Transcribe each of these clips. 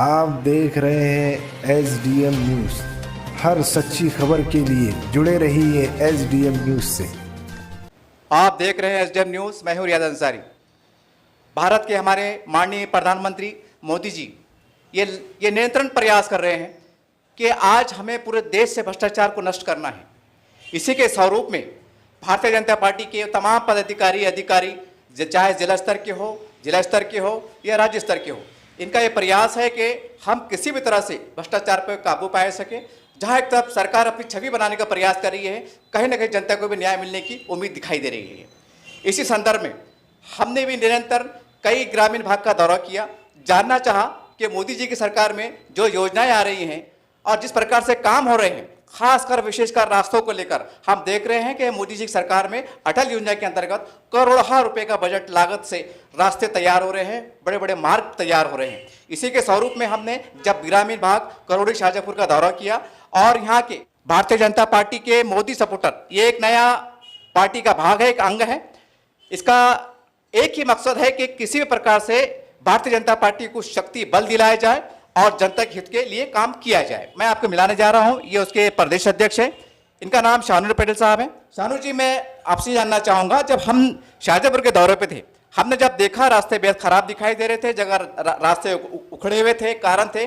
आप देख रहे हैं SDM न्यूज़। हर सच्ची खबर के लिए जुड़े रहिए SDM न्यूज़ से। आप देख रहे हैं SDM न्यूज़। मैं हूं रियाज अंसारी। भारत के हमारे माननीय प्रधानमंत्री मोदी जी ये निरंतर प्रयास कर रहे हैं कि आज हमें पूरे देश से भ्रष्टाचार को नष्ट करना है। इसी के स्वरूप में भारतीय जनता पार्टी के तमाम अधिकारी चाहे जिला स्तर के हो, जिला स्तर के हो या राज्य स्तर के हो, इनका ये प्रयास है कि हम किसी भी तरह से भ्रष्टाचार पर काबू पाए सके। जहाँ एक तरफ सरकार अपनी छवि बनाने का प्रयास कर रही है, कहीं ना कहीं जनता को भी न्याय मिलने की उम्मीद दिखाई दे रही है। इसी संदर्भ में हमने भी निरंतर कई ग्रामीण भाग का दौरा किया, जानना चाहा कि मोदी जी की सरकार में जो योजनाएं आ रही हैं और जिस प्रकार से काम हो रहे हैं, खासकर विशेषकर रास्तों को लेकर हम देख रहे हैं कि मोदी जी की सरकार में अटल योजना के अंतर्गत करोड़ों रुपए का बजट लागत से रास्ते तैयार हो रहे हैं, बड़े बड़े मार्ग तैयार हो रहे हैं। इसी के स्वरूप में हमने जब ग्रामीण भाग करौड़ी शाहजहाँपुर का दौरा किया और यहाँ के भारतीय जनता पार्टी के मोदी सपोर्टर, ये एक नया पार्टी का भाग है, एक अंग है। इसका एक ही मकसद है कि किसी भी प्रकार से भारतीय जनता पार्टी को शक्ति बल दिलाया जाए और जनता के हित के लिए काम किया जाए। मैं आपको मिलाने जा रहा हूं, ये उसके प्रदेश अध्यक्ष हैं, इनका नाम शानूर पटेल साहब हैं। शानूर जी, मैं आपसे जानना चाहूंगा, जब हम शाहजहाँपुर के दौरे पे थे, हमने जब देखा रास्ते बेहद खराब दिखाई दे रहे थे, जगह रास्ते उखड़े हुए थे, कारण थे,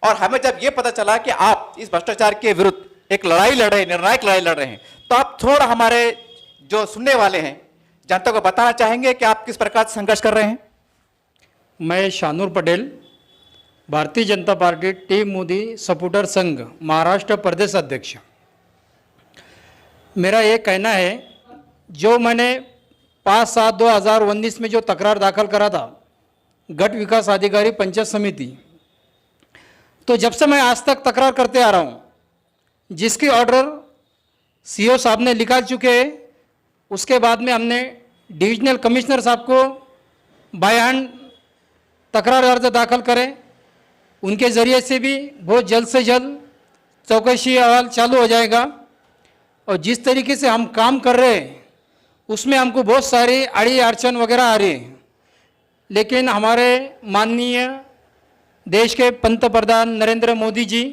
और हमें जब ये पता चला कि आप इस भ्रष्टाचार के विरुद्ध एक लड़ाई लड़ रहे हैं, निर्णायक लड़ाई लड़ रहे हैं, तो आप थोड़ा हमारे जो सुनने वाले हैं जनता को बताना चाहेंगे कि आप किस प्रकार से संघर्ष कर रहे हैं। मैं Shanur Patel, Bharatiya Janata party team Modi supporter संघ महाराष्ट्र प्रदेश अध्यक्ष। मेरा ये कहना है, जो मैंने 5/7/2019 में जो तकरार दाखिल करा था गट विकास अधिकारी पंचायत समिति, तो जब से मैं आज तक तकरार करते आ रहा हूँ, जिसकी ऑर्डर CO साहब ने निकाल चुके हैं। उसके बाद में हमने डिविजनल कमिश्नर साहब को बाय हैंड तकरार अर्ज दाखिल करें, उनके ज़रिए से भी बहुत जल्द से जल्द चौकसी अहवाल चालू हो जाएगा। और जिस तरीके से हम काम कर रहे हैं उसमें हमको बहुत सारी अड़ी अड़चन वगैरह आ रही है, लेकिन हमारे माननीय देश के पंतप्रधान नरेंद्र मोदी जी,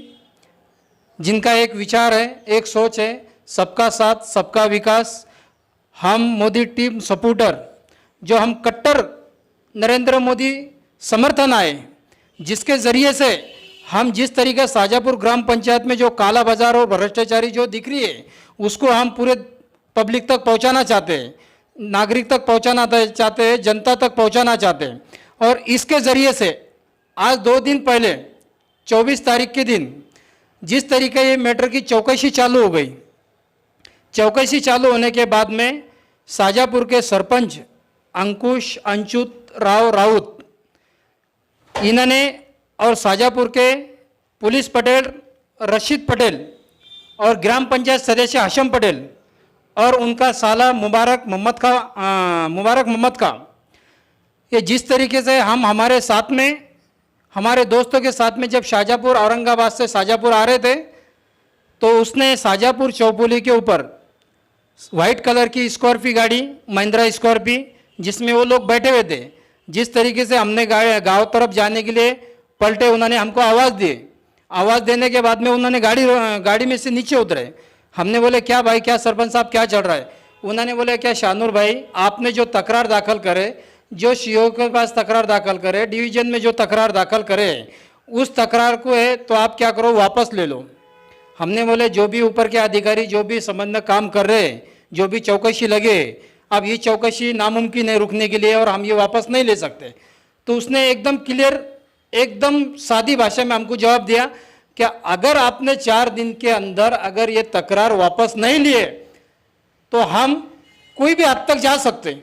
जिनका एक विचार है, एक सोच है, सबका साथ सबका विकास, हम मोदी टीम सपोर्टर, जो हम कट्टर नरेंद्र मोदी समर्थन आए, जिसके ज़रिए से हम जिस तरीके शाहजहाँपुर ग्राम पंचायत में जो काला बाजार और भ्रष्टाचारी जो दिख रही है, उसको हम पूरे पब्लिक तक पहुंचाना चाहते हैं, नागरिक तक पहुंचाना चाहते हैं, जनता तक पहुंचाना चाहते हैं। और इसके ज़रिए से आज 2 दिन पहले 24 तारीख के दिन जिस तरीके ये मैटर की चौकसी चालू हो गई, चौकसी चालू होने के बाद में शाहजहाँपुर के सरपंच अंकुश अंचुत राव राउत, इन्होंने और शाहजहाँपुर के पुलिस पटेल रशीद पटेल और ग्राम पंचायत सदस्य हाशम पटेल और उनका साला मुबारक मोहम्मद का ये जिस तरीके से हम हमारे साथ में, हमारे दोस्तों के साथ में जब शाहजहाँपुर औरंगाबाद से शाहजहाँपुर आ रहे थे, तो उसने शाहजहाँपुर चौपुली के ऊपर वाइट कलर की स्कॉर्पियो गाड़ी, महिंद्रा स्कॉर्पियो, जिसमें वो लोग बैठे हुए थे, जिस तरीके से हमने गांव तरफ जाने के लिए पलटे, उन्होंने हमको आवाज़ दी। आवाज़ देने के बाद में उन्होंने गाड़ी में से नीचे उतरे। हमने बोले क्या भाई, क्या सरपंच साहब क्या चल रहा है? उन्होंने बोले क्या शानूर भाई, आपने जो तकरार दाखिल करे, जो CO के पास तकरार दाखिल करे, डिवीज़न में जो तकरार दाखिल करे, उस तकरार को है तो आप क्या करो, वापस ले लो। हमने बोले जो भी ऊपर के अधिकारी जो भी संबंध काम कर रहे, जो भी चौकसी लगे, अब ये चौकसी नामुमकिन है रुकने के लिए और हम ये वापस नहीं ले सकते। तो उसने एकदम क्लियर, एकदम सादी भाषा में हमको जवाब दिया कि अगर आपने 4 दिन के अंदर अगर ये तकरार वापस नहीं लिए तो हम कोई भी हद तक जा सकते,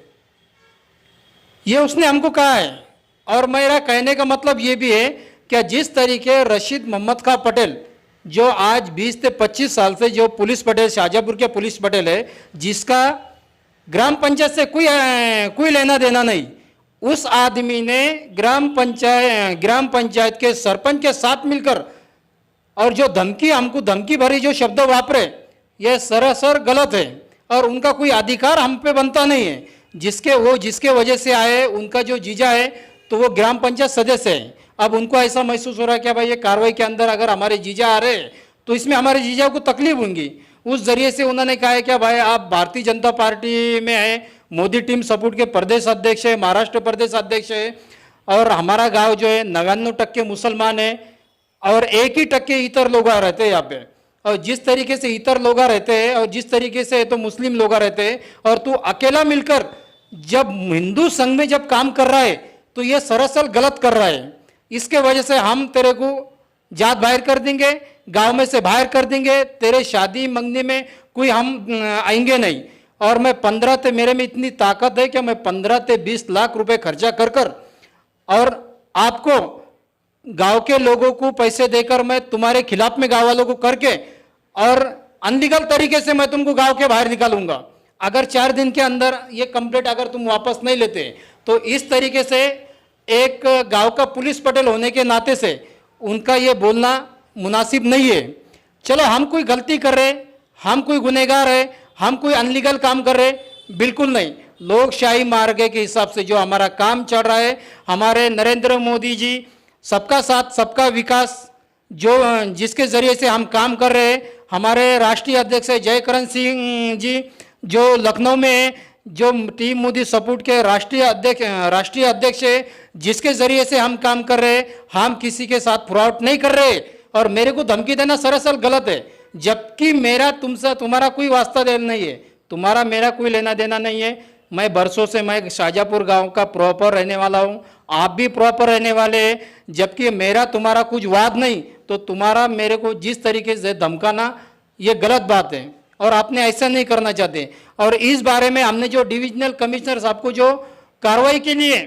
ये उसने हमको कहा है। और मेरा कहने का मतलब ये भी है कि जिस तरीके रशीद मोहम्मद खां पटेल, जो आज 20 से 25 साल से जो पुलिस पटेल, शाहजहाँपुर के पुलिस पटेल है, जिसका ग्राम पंचायत से कोई लेना देना नहीं, उस आदमी ने ग्राम पंचायत के सरपंच के साथ मिलकर और जो हमको धमकी भरी जो शब्द वापरे, यह सरासर गलत है और उनका कोई अधिकार हम पे बनता नहीं है। जिसके वजह से आए, उनका जो जीजा है तो वो ग्राम पंचायत सदस्य है अब उनको ऐसा महसूस हो रहा है कि भाई ये कार्रवाई के अंदर अगर हमारे जीजा आ रहे तो इसमें हमारे जीजा को तकलीफ होंगी। उस जरिए से उन्होंने कहा है कि भाई आप भारतीय जनता पार्टी में हैं, मोदी टीम सपोर्ट के प्रदेश अध्यक्ष है, महाराष्ट्र प्रदेश अध्यक्ष है, और हमारा गांव जो है 99% मुसलमान है और 1% इतर लोग रहते हैं यहाँ पे। और जिस तरीके से इतर लोग रहते हैं और जिस तरीके से तो मुस्लिम लोग रहते हैं, और तू अकेला मिलकर जब हिंदू संघ में जब काम कर रहा है तो ये सरासर गलत कर रहा है। इसके वजह से हम तेरे को जात बाहर कर देंगे, गांव में से बाहर कर देंगे, तेरे शादी मंगनी में कोई हम आएंगे नहीं। और मैं 15 ते मेरे में इतनी ताकत है कि मैं 15 से 20 लाख रुपए खर्चा कर कर और आपको गांव के लोगों को पैसे देकर मैं तुम्हारे खिलाफ में गांव वालों को करके और अनलीगल तरीके से मैं तुमको गांव के बाहर निकालूंगा। अगर 4 दिन के अंदर ये कंप्लेंट अगर तुम वापस नहीं लेते तो इस तरीके से एक गांव का पुलिस पटेल होने के नाते से उनका ये बोलना मुनासिब नहीं है। चलो हम कोई गलती कर रहे, हम कोई गुनहगार है, हम कोई अनलीगल काम कर रहे, बिल्कुल नहीं। लोकशाही मार्ग के हिसाब से जो हमारा काम चल रहा है, हमारे नरेंद्र मोदी जी सबका साथ सबका विकास जो जिसके जरिए से हम काम कर रहे हैं, हमारे राष्ट्रीय अध्यक्ष जयकरण सिंह जी जो लखनऊ में है, जो टीम मोदी सपोर्ट के राष्ट्रीय अध्यक्ष है, जिसके जरिए से हम काम कर रहे हैं, हम किसी के साथ फ्रॉड नहीं कर रहे। और मेरे को धमकी देना सरासर गलत है, जबकि मेरा तुमसे तुम्हारा कोई वास्ता देना नहीं है, तुम्हारा मेरा कोई लेना देना नहीं है। मैं बरसों से मैं शाहजहाँपुर गांव का प्रॉपर रहने वाला हूं, आप भी प्रॉपर रहने वाले हैं, जबकि मेरा तुम्हारा कुछ वाद नहीं। तो तुम्हारा मेरे को जिस तरीके से धमकाना ये गलत बात है और आपने ऐसा नहीं करना चाहते। और इस बारे में हमने जो डिविजनल कमिश्नर साहब को जो कार्रवाई के लिए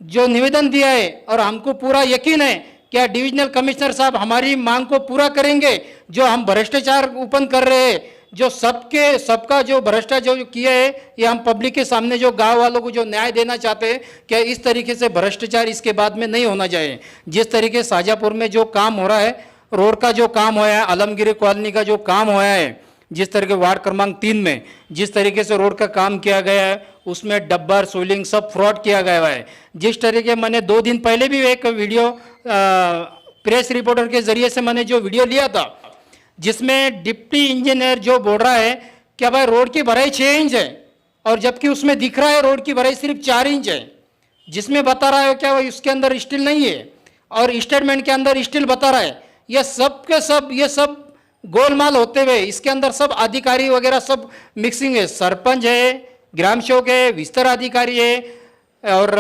जो निवेदन दिया है और हमको पूरा यकीन है क्या डिविजनल कमिश्नर साहब हमारी मांग को पूरा करेंगे। जो हम भ्रष्टाचार उत्पन्न कर रहे हैं, जो सबका जो भ्रष्टाचार जो किया है, ये हम पब्लिक के सामने जो गांव वालों को जो न्याय देना चाहते हैं, क्या इस तरीके से भ्रष्टाचार इसके बाद में नहीं होना चाहिए। जिस तरीके शाहजहाँपुर में जो काम हो रहा है, रोड का जो काम हुआ है, आलमगिरी कॉलोनी का जो काम हुआ है, जिस तरीके वार्ड क्रमांक 3 में जिस तरीके से रोड का काम किया गया है, उसमें डब्बर सोलिंग सब फ्रॉड किया गया है। जिस तरीके मैंने 2 दिन पहले भी एक वीडियो प्रेस रिपोर्टर के जरिए से मैंने जो वीडियो लिया था, जिसमें डिप्टी इंजीनियर जो बोल रहा है कि भाई रोड की भराई 6 इंच है, और जबकि उसमें दिख रहा है रोड की भराई सिर्फ 4 इंच है, जिसमें बता रहा है क्या उसके अंदर स्टील नहीं है और स्टेटमेंट के अंदर स्टील बता रहा है। ये सब के सब ये सब गोलमाल होते हुए इसके अंदर सब अधिकारी वगैरह सब मिक्सिंग है। सरपंच है, ग्राम सेवक है, विस्तार अधिकारी है और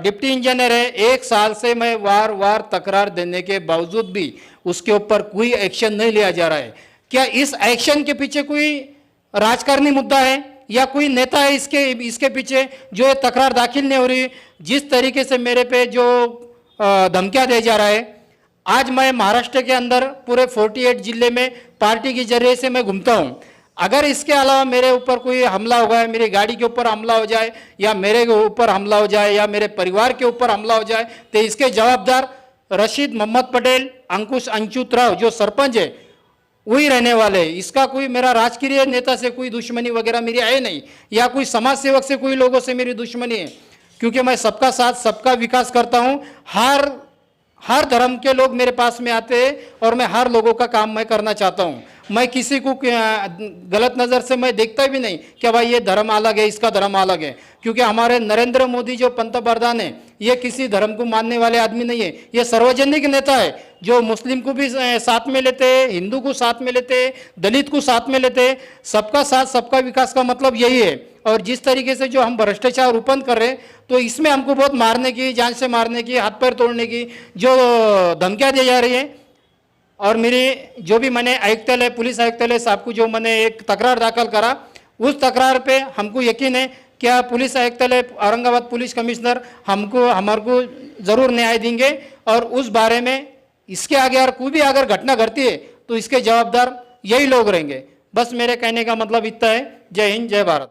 डिप्टी इंजीनियर है। 1 साल से मैं वार वार तकरार देने के बावजूद भी उसके ऊपर कोई एक्शन नहीं लिया जा रहा है। क्या इस एक्शन के पीछे कोई राजकारणी मुद्दा है या कोई नेता है इसके पीछे जो ये तकरार दाखिल नहीं हो रही। जिस तरीके से मेरे पे जो धमकियां दे जा रहा है, आज मैं महाराष्ट्र के अंदर पूरे 48 जिले में पार्टी के जरिए से मैं घूमता हूं। अगर इसके अलावा मेरे ऊपर कोई हमला हो गया, मेरी गाड़ी के ऊपर हमला हो जाए या मेरे ऊपर हमला हो जाए या मेरे परिवार के ऊपर हमला हो जाए, तो इसके जवाबदार रशीद मोहम्मद पटेल, अंकुश अंचुत राव जो सरपंच है वही रहने वाले हैं। इसका कोई मेरा राजकीय नेता से कोई दुश्मनी वगैरह मेरी है नहीं, या कोई समाज सेवक से कोई लोगों से मेरी दुश्मनी है, क्योंकि मैं सबका साथ सबका विकास करता हूं। हर धर्म के लोग मेरे पास में आते हैं और मैं हर लोगों का काम मैं करना चाहता हूं। मैं किसी को गलत नज़र से मैं देखता भी नहीं कि भाई ये धर्म अलग है, इसका धर्म अलग है, क्योंकि हमारे नरेंद्र मोदी जो पंतप्रधान है ये किसी धर्म को मानने वाले आदमी नहीं है। ये सार्वजनिक नेता है जो मुस्लिम को भी साथ में लेते हैं, हिंदू को साथ में लेते हैं, दलित को साथ में लेते हैं। सबका साथ सबका विकास का मतलब यही है। और जिस तरीके से जो हम भ्रष्टाचार उत्पन्न कर रहे हैं, तो इसमें हमको बहुत मारने की, जान से मारने की, हाथ पैर तोड़ने की जो धमकियाँ दी जा रही हैं। और मेरी जो भी मैंने आयुक्तालय पुलिस आयुक्तालय साहब को जो मैंने एक तकरार दाखिल करा, उस तकरार पे हमको यकीन है क्या पुलिस आयुक्तालय औरंगाबाद पुलिस कमिश्नर हमारे को ज़रूर न्याय देंगे। और उस बारे में इसके आगे और कोई भी अगर घटना घटती है तो इसके जवाबदार यही लोग रहेंगे। बस मेरे कहने का मतलब इतना है। जय हिंद, जय भारत।